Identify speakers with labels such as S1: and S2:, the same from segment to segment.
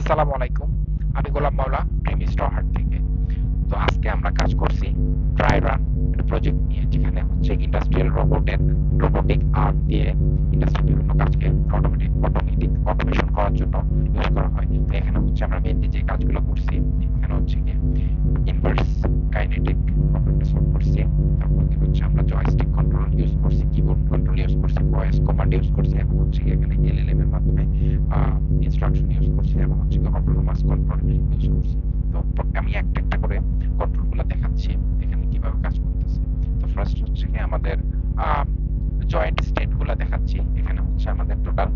S1: আসসালামু আলাইকুম। আমি গোলাম মাওলা প্রেমি স্টহার্ট থেকে। তো আজকে আমরা কাজ করছি ড্রাই রান একটা প্রজেক্ট নিয়ে, যেখানে হচ্ছে ইন্ডাস্ট্রিয়াল রোবোটিক আর্ম দিয়ে ইন্ডাস্ট্রির বিভিন্ন কাজকে অটোমেশন করার জন্য ইউজ করা হয়। তো এখানে হচ্ছে আমরা মেইনলি যে কাজগুলো করছি, এখানে হচ্ছে গিয়ে ইনভার্স কাইনেটিক প্রবলেমটা সলভ করছি। তারপর হচ্ছে আমরা জয়স্টিক কন্ট্রোল ইউজ করছি, কিবোর্ড কন্ট্রোল ইউজ করছি, ভয়েস কমান্ড ইউজ করছি, এবং হচ্ছে এখানে এলএলএম এর মাধ্যমে ইনস্ট্রাকশন ইউজ করছি, এবং হচ্ছে অটোনোমাস কন্ট্রোল ইউজ করছি। তো আমি একটা একটা করে কন্ট্রোলগুলো দেখাচ্ছি এখানে কিভাবে কাজ করতেছে। তো ফার্স্ট হচ্ছে কি আমাদের জয়েন্ট স্টেটগুলো দেখাচ্ছি। এখানে হচ্ছে আমাদের টোটাল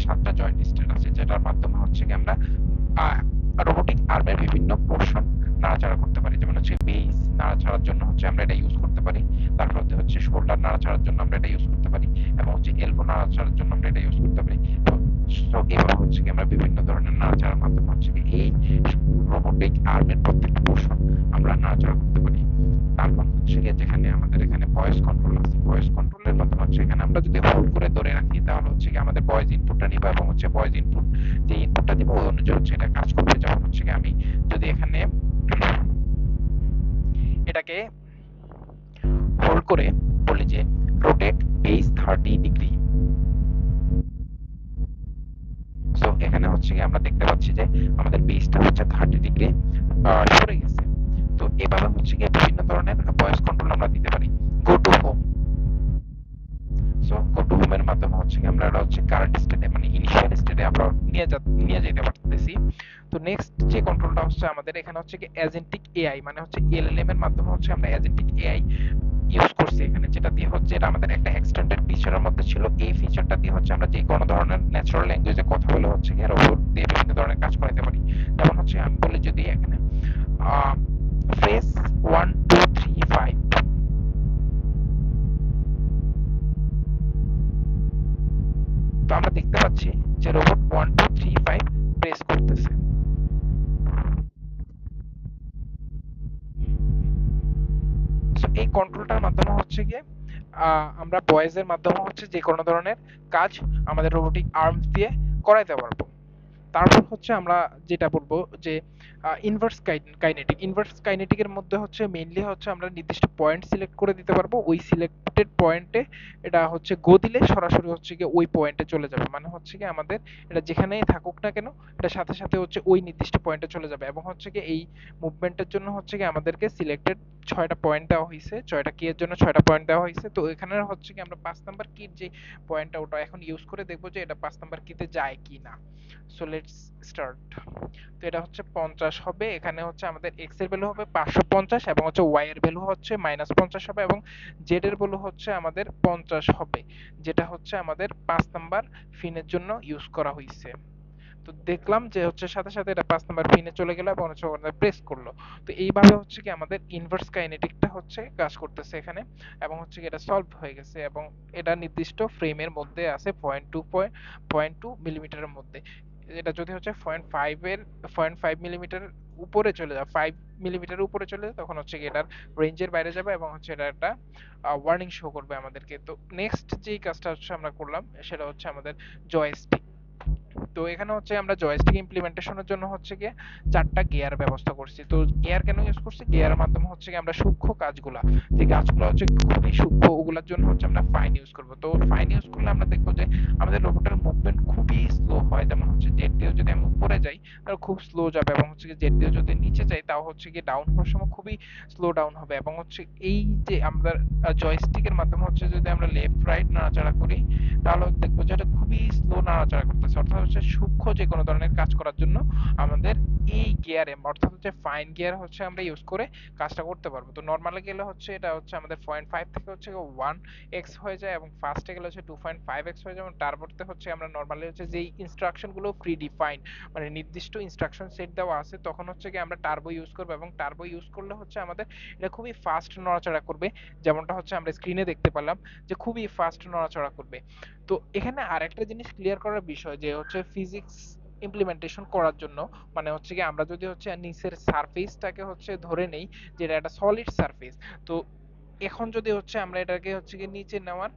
S1: 7টা জয়েন্ট স্টেট আছে, যেটার মাধ্যমে হচ্ছে কি আমরা রোবোটিক আর্মের বিভিন্ন পোর্শন নাড়াচাড়া করতে পারি। যেমন হচ্ছে বেস নাড়াচাড়ার জন্য হচ্ছে আমরা এটা ইউজ করতে পারি, তারপর হচ্ছে শোল্ডার নাড়াচাড়ার জন্য আমরা এটা ইউজ করতে পারি, এবং হচ্ছে এলবো নাড়াচাড়ার জন্য আমরা এটা ইউজ করতে পারি। তো এভাবে হচ্ছে কি আমরা বিভিন্ন ধরনের নাড়াচাড়ার মাধ্যমে হচ্ছে কি এই রোবোটিক আর্মের প্রত্যেকটা পোর্শন আমরা নাড়াচাড়া করতে পারি। তারপর হচ্ছে গিয়ে যেখানে আমাদের এখানে ভয়েস কন্ট্রোল আছে, ভয়েস কন্ট্রোলের মাধ্যমে হচ্ছে এখানে আমরা যদি হোল্ড করে ধরে রাখি, তাহলে হচ্ছে কি আমাদের ভয়েস ইনপুটটা নিব, এবং হচ্ছে ভয়েস ইনপুট যে ইনপুটটা দিব ওই অনুযায়ী হচ্ছে এটা কাজ করবে। যেমন হচ্ছে কি আমি যদি এখানে এটাকে হোল্ড করে বলি যে রোটেট বেস 30 ডিগ্রি, সো এখানে হচ্ছে কি আমরা দেখতে পাচ্ছি যে আমাদের বেসটা হচ্ছে 30 ডিগ্রি সরে গেছে। তো এভাবে হচ্ছে কি বিভিন্ন ধরনের ভয়েস কন্ট্রোল আমরা দিতে পারি। Go to home, so go to home এর মাধ্যমে হচ্ছে কি আমরা এটা হচ্ছে কারেন্ট স্টেটে মানে ইনিশিয়াল স্টেটে আমরা নিয়ে যেতে পারতেছি। তো নেক্সট যে কন্ট্রোলটা হচ্ছে আমাদের এখানে হচ্ছে কি এজেন্টিক এআই, মানে হচ্ছে এলএলএম এর মাধ্যমে হচ্ছে আমরা এজেন্টিক এআই ইউজ করছি এখানে, যেটা দিয়ে হচ্ছে এটা আমাদের একটা এক্সটেন্ডেড ফিচারের মধ্যে ছিল। এই ফিচারটা দিয়ে হচ্ছে আমরা যে কোনো ধরনের ন্যাচারাল ল্যাঙ্গুয়েজে কথা বলে হচ্ছে কি এর উপর দিয়ে বিভিন্ন ধরনের কাজ করাতে পারি। যেমন হচ্ছে আমি বলি যদি এখানে ফ্রেস 1 2 3 5, তো আমরা দেখতে পাচ্ছি যে রোবট 1 2 3 5 প্রেস করতেছে। সো এই কন্ট্রোলটার মাধ্যমে হচ্ছে গিয়ে আমরা ভয়েসের মাধ্যমে হচ্ছে যে কোনো ধরনের কাজ আমাদের রোবোটিক আর্মস দিয়ে করাইতে পারবো। তারপর হচ্ছে আমরা যেটা বলবো যে ইনভার্স কাইনেটিকের মধ্যে হচ্ছে মেইনলি হচ্ছে আমরা নির্দিষ্ট পয়েন্ট সিলেক্ট করে দিতে পারবো। ওই সিলেক্টেড পয়েন্টে এটা হচ্ছে গো দিলে সরাসরি হচ্ছে গিয়ে ওই পয়েন্টে চলে যাবে, মানে হচ্ছে কি আমাদের এটা যেখানেই থাকুক না কেন এটা সাথে সাথে হচ্ছে ওই নির্দিষ্ট পয়েন্টে চলে যাবে। এবং হচ্ছে কি এই মুভমেন্টের জন্য হচ্ছে কি আমাদেরকে সিলেক্টেড 6টা পয়েন্ট দেওয়া হয়েছে, 6টা কি এর জন্য 6টা পয়েন্ট দেওয়া হয়েছে। তো এখানে হচ্ছে কি আমরা 5 নাম্বার কির যে পয়েন্টটা ওটা এখন ইউজ করে দেখবো যে এটা 5 নাম্বার কিতে যায় কি না। So let's start. তো এটা হচ্ছে 50 হবে, এখানে হচ্ছে আমাদের x এর ভ্যালু হবে 550, এবং হচ্ছে y এর ভ্যালু হচ্ছে -50 হবে, এবং z এর ভ্যালু হচ্ছে আমাদের 50 হবে, যেটা হচ্ছে আমাদের 5 নাম্বার ফিনের জন্য ইউজ করা হয়েছে। তো দেখলাম যে হচ্ছে সাথে সাথে এটা 5 নাম্বার পিনে চলে গেল, এবং হচ্ছে ওখানে প্রেস করলো। তো এইভাবে হচ্ছে কি আমাদের ইনভার্স কাইনেটিকটা হচ্ছে কাজ করতেছে এখানে, এবং হচ্ছে কি এটা সলভ হয়ে গেছে, এবং এটা নির্দিষ্ট ফ্রেমের মধ্যে আছে 0.2 মিলিমিটারের মধ্যে। এটা যদি হচ্ছে 0.5 মিলিমিটার উপরে চলে যায়, 5 মিলিমিটার উপরে চলে যায়, তখন হচ্ছে কি এটার রেঞ্জের বাইরে যাবে, এবং হচ্ছে এটা একটা ওয়ার্নিং শো করবে আমাদেরকে। তো নেক্সট যেই কাজটা হচ্ছে আমরা করলাম সেটা হচ্ছে আমাদের জয়স্টিক। তো এখানে হচ্ছে আমরা জয়স্টিক ইমপ্লিমেন্টেশনের জন্য হচ্ছে গিয়ে 4টা গিয়ার ব্যবস্থা করছি। তো গিয়ার কেন ইউজ করছি, গিয়ারের মাধ্যমে হচ্ছে গিয়ে আমরা সূক্ষ্ম কাজগুলা, যে কাজগুলো হচ্ছে খুবই সূক্ষ্ম, ওগুলোর জন্য হচ্ছে আমরা ফাইন ইউজ করব। তো ফাইন ইউজ করলে আমরা দেখবো যে আমাদের রোবটের মুভমেন্ট খুবই স্লো হয়। যেমন হচ্ছে জেট দিয়ে যদি আমি উপরে যাই তাহলে খুব স্লো যাবে, এবং হচ্ছে জেট দিয়ে যদি নিচে যাই তাও হচ্ছে গিয়ে ডাউন হওয়ার সময় খুবই স্লো ডাউন হবে। এবং হচ্ছে এই যে আমরা জয়স্টিকের মাধ্যমে হচ্ছে যদি আমরা লেফট রাইট নাড়াচাড়া করি, তাহলে দেখবো যে এটা খুবই স্লো নাড়াচাড়া করতেছে। অর্থাৎ হচ্ছে সূক্ষ্ম যে কোনো ধরনের কাজ করার জন্য আমাদের এই গিয়ারে, অর্থাৎ হচ্ছে ফাইন গিয়ার হচ্ছে আমরা ইউজ করে কাজটা করতে পারবো। তো নর্মালে গেলে হচ্ছে এটা হচ্ছে আমাদের 0.5 থেকে হচ্ছে 1x হয়ে যায়, এবং ফাস্টে গেলে হচ্ছে 2.5x হয়ে যায়, এবং টার্বোতে হচ্ছে আমরা নর্মালি হচ্ছে যেই ইনস্ট্রাকশন গুলো প্রি ডিফাইন্ড মানে নির্দিষ্ট ইনস্ট্রাকশন সেট দেওয়া আছে, তখন হচ্ছে কি আমরা টার্বো ইউজ করবো, এবং টার্বো ইউজ করলে হচ্ছে আমাদের এটা খুবই ফাস্ট নড়াচড়া করবে, যেমনটা হচ্ছে আমরা স্ক্রিনে দেখতে পেলাম যে খুবই ফাস্ট নড়াচড়া করবে। তো এখানে আরেকটা জিনিস ক্লিয়ার করার বিষয় যে হচ্ছে ফিজিক্স ইমপ্লিমেন্টেশন করার জন্য, মানে হচ্ছে কি আমরা যদি হচ্ছে নিচের সারফেসটাকে হচ্ছে ধরে নেই যে এটা একটা সলিড সারফেস, তো এখন যদি হচ্ছে আমরা এটাকে হচ্ছে কি নিচে নেওয়ার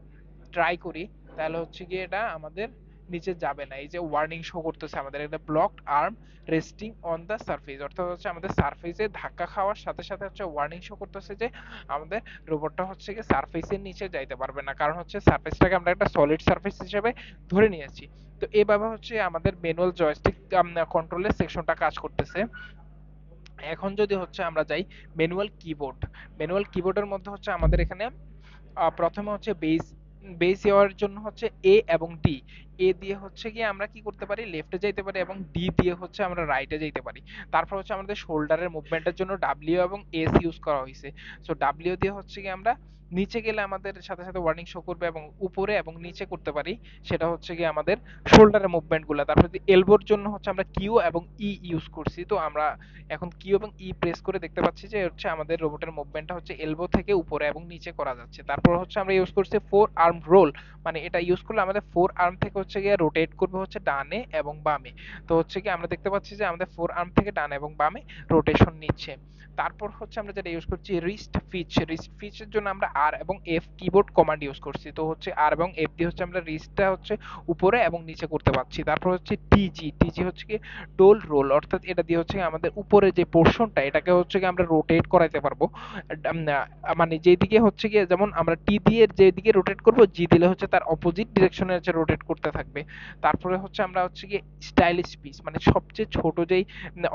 S1: ট্রাই করি, তাহলে হচ্ছে কি এটা আমাদের নিচে যাবে না। এই যে ওয়ার্নিং শো করতেছে আমাদের এটা blocked arm resting on the surface, অর্থাৎ হচ্ছে আমাদের সারফেসে ধাক্কা খাওয়ার সাথে সাথে হচ্ছে ওয়ার্নিং শো করতেছে যে আমাদের রোবটটা হচ্ছে কি সারফেসের নিচে যাইতে পারবে না, কারণ হচ্ছে সারফেসটাকে আমরা একটা সলিড সারফেস হিসেবে ধরে নিয়েছি। তো এইভাবে হচ্ছে আমাদের ম্যানুয়াল জয়স্টিক কন্ট্রোলের সেকশনটা কাজ করতেছে। এখন যদি হচ্ছে আমরা যাই ম্যানুয়াল কিবোর্ড, ম্যানুয়াল কিবোর্ডের মধ্যে হচ্ছে আমাদের এখানে প্রথমে হচ্ছে বেস, বেস দেওয়ার জন্য হচ্ছে এ এবং ডি। এ দিয়ে হচ্ছে গিয়ে আমরা কি করতে পারি, লেফটে যাইতে পারি, এবং ডি দিয়ে হচ্ছে আমরা রাইটে যাইতে পারি। তারপর হচ্ছে আমাদের শোল্ডারের মুভমেন্টের জন্য ডাব্লিউ এবং এস ইউজ করা হয়েছে। সো ডাব্লিউ দিয়ে হচ্ছে গিয়ে আমরা নিচে গেলে আমাদের সাথে সাথে ওয়ার্নিং শো করবে, এবং উপরে এবং নিচে করতে পারি, সেটা হচ্ছে গিয়ে আমাদের শোল্ডারের মুভমেন্ট গুলা। তারপর এলবোর জন্য হচ্ছে আমরা কিউ এবং ই ইউজ করছি। তো আমরা এখন কিউ এবং ই প্রেস করে দেখতে পাচ্ছি যে হচ্ছে আমাদের রোবটের মুভমেন্টটা হচ্ছে এলবো থেকে উপরে এবং নিচে করা যাচ্ছে। তারপর হচ্ছে আমরা ইউজ করছি ফোর আর্ম রোল, মানে এটা ইউজ করলে আমাদের ফোর আর্ম থেকে হচ্ছে গিয়ে রোটেট করবে হচ্ছে ডানে এবং বামে। তো হচ্ছে কি আমরা দেখতে পাচ্ছি যে আমাদের ফোর আর্ম থেকে ডানে এবং বামে রোটেশন নিচ্ছে। তারপর হচ্ছে আমরা যেটা ইউজ করছি রিস্ট ফিচ, রিস্ট ফিচের জন্য আমরা আর এবং এফ কিবোর্ড কমান্ড ইউজ করছি। তো হচ্ছে আর এবং এফ দিয়ে হচ্ছে আমরা রিস্টটা হচ্ছে উপরে এবং নিচে করতে পারছি। তারপর হচ্ছে টিজি, টিজি হচ্ছে কি টোল রোল, অর্থাৎ এটা দিয়ে হচ্ছে আমাদের উপরে যে পোর্শনটা এটাকে হচ্ছে কি আমরা রোটেট করাইতে পারবো। মানে যেদিকে হচ্ছে গিয়ে যেমন আমরা টি দিয়ে যেদিকে রোটেট করব, জি দিলে হচ্ছে তার অপোজিট ডিরেকশনে হচ্ছে রোটেট করতে থাকবে। তারপরে হচ্ছে আমরা হচ্ছে গিয়ে স্টাইলিশ পিস, মানে সবচেয়ে ছোট যেই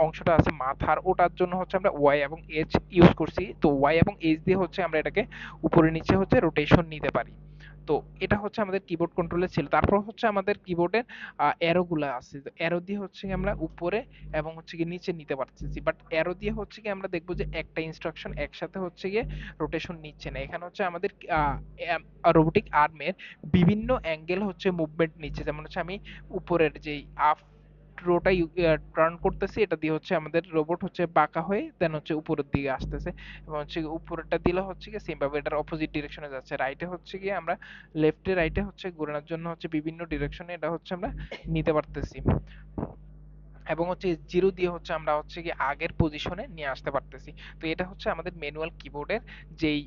S1: অংশটা আছে মাথার, ওটার জন্য হচ্ছে আমরা ওয়াই এবং এইচ ইউজ করছি। তো ওয়াই এবং এইচ দিয়ে হচ্ছে আমরা এটাকে উপরে নিচে হচ্ছে রোটেশন নিতে পারি। তো এটা হচ্ছে আমাদের কিবোর্ড কন্ট্রোলে ছিল। তারপর হচ্ছে আমাদের কিবোর্ডের অ্যারো গুলা আছে, তো অ্যারো দিয়ে হচ্ছে আমরা উপরে এবং হচ্ছে গিয়ে নিচে নিতে পারতেছি, বাট অ্যারো দিয়ে হচ্ছে কি আমরা দেখবো যে একটা ইনস্ট্রাকশন একসাথে হচ্ছে গিয়ে রোটেশন নিচ্ছে না। এখানে হচ্ছে আমাদের রোবোটিক আর্মের বিভিন্ন অ্যাঙ্গেল হচ্ছে মুভমেন্ট নিচ্ছে। যেমন হচ্ছে আমি উপরের যেই আপ রোটা টার্ন করতেছি, এটা দিয়ে হচ্ছে আমাদের রোবট হচ্ছে বাঁকা হয়ে দেন হচ্ছে উপরের দিকে আসতেছে, এবং হচ্ছে উপরেরটা দিলে হচ্ছে গিয়ে সেম ভাবে এটার অপোজিট ডিরেকশনে যাচ্ছে। রাইটে হচ্ছে গিয়ে আমরা লেফটে রাইটে হচ্ছে ঘোরানোর জন্য হচ্ছে বিভিন্ন ডিরেকশনে এটা হচ্ছে আমরা নিতে পারতেছি, এবং হচ্ছে জিরো দিয়ে হচ্ছে আমরা হচ্ছে কি আগের পজিশনে নিয়ে আসতে পারতেছি। তো এটা হচ্ছে আমাদের ম্যানুয়াল কিবোর্ডের যেই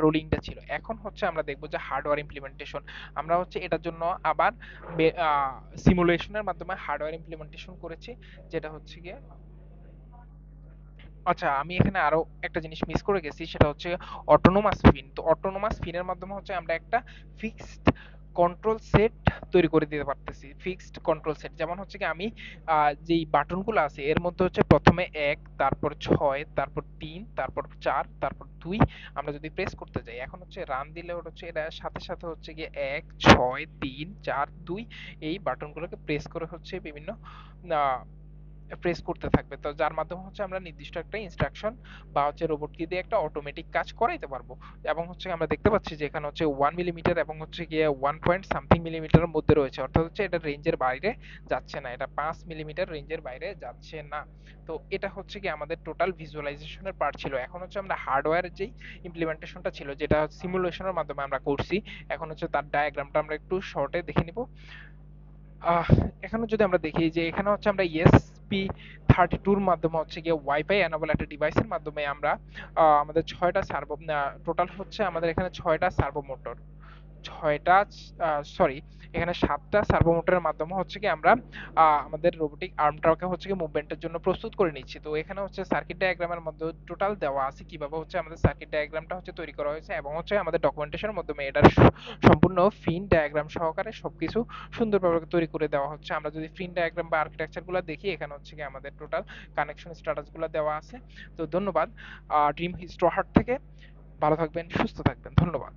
S1: রোলিংটা ছিল। এখন হচ্ছে আমরা দেখবো যে হার্ডওয়্যার ইমপ্লিমেন্টেশন। আমরা হচ্ছে এটার জন্য আবার সিমুলেশনের মাধ্যমে হার্ডওয়্যার ইমপ্লিমেন্টেশন করেছি, যেটা হচ্ছে গিয়ে আচ্ছা আমি এখানে আরো একটা জিনিস মিস করে গেছি, সেটা হচ্ছে অটোনোমাস ফিন। তো অটোনোমাস ফিনের মাধ্যমে হচ্ছে আমরা একটা ফিক্সড কন্ট্রোল সেট তৈরি করে দিতে পারতেছি। ফিক্সড কন্ট্রোল সেট যেমন হচ্ছে কি আমি যেই বাটনগুলো আছে এর মধ্যে হচ্ছে প্রথমে 1, তারপর 6, তারপর 3, তারপর 4, তারপর 2 আমরা যদি প্রেস করতে যাই, এখন হচ্ছে রান দিলে ওটা হচ্ছে এটা সাথে সাথে হচ্ছে গিয়ে 1, 6, 3, 4, 2 এই বাটনগুলোকে প্রেস করে হচ্ছে বিভিন্ন আহ প্রেস করতে থাকবে। তো যার মাধ্যমে হচ্ছে আমরা নির্দিষ্ট একটা ইনস্ট্রাকশন বা হচ্ছে রোবটকে দিয়ে একটা অটোমেটিক কাজ করাইতে পারবো। এবং হচ্ছে আমরা দেখতে পাচ্ছি যে এখানে হচ্ছে 1 মিলিমিটার এবং হচ্ছে গিয়ে 1 পয়েন্ট সামথিং মিলিমিটারের মধ্যে রয়েছে, অর্থাৎ হচ্ছে এটা রেঞ্জের বাইরে যাচ্ছে না, এটা 5 মিলিমিটার রেঞ্জের বাইরে যাচ্ছে না। তো এটা হচ্ছে কি আমাদের টোটাল ভিজুয়ালাইজেশনের পার্ট ছিল। এখন হচ্ছে আমরা হার্ডওয়্যারের যেই ইমপ্লিমেন্টেশনটা ছিল, যেটা সিমুলেশনের মাধ্যমে আমরা করছি, এখন হচ্ছে তার ডায়াগ্রামটা আমরা একটু শর্টে দেখে নিব। আহ এখানে যদি আমরা দেখি যে এখানে হচ্ছে আমরা ESP32 এর মাধ্যমে হচ্ছে গিয়ে ওয়াইফাই এনাবল একটা ডিভাইসের মাধ্যমে আমরা আমাদের 6টা সার্ভো, টোটাল হচ্ছে আমাদের এখানে 6টা সার্ভো মোটর, 6টা সরি এখানে 7টা সার্ভো মোটরের মাধ্যমে হচ্ছে কি আমরা আমাদের রোবোটিক আর্মটাকে হচ্ছে কি মুভমেন্টের জন্য প্রস্তুত করে নিচ্ছি। তো এখানে হচ্ছে সার্কিট ডায়াগ্রামের মধ্যে টোটাল দেওয়া আছে কিভাবে হচ্ছে আমাদের সার্কিট ডায়াগ্রামটা হচ্ছে তৈরি করা হয়েছে, এবং হচ্ছে আমাদের ডকুমেন্টেশনের মাধ্যমে এটার সম্পূর্ণ ফিন ডায়াগ্রাম সহকারে সবকিছু সুন্দরভাবে তৈরি করে দেওয়া হচ্ছে। আমরা যদি ফিন ডায়াগ্রাম বা আর্কিটেকচার গুলো দেখি, এখানে হচ্ছে কি আমাদের টোটাল কানেকশন স্ট্যাটাস গুলো দেওয়া আছে। তো ধন্যবাদ ড্রিম হিস্টো হার্ট থেকে। ভালো থাকবেন, সুস্থ থাকবেন, ধন্যবাদ।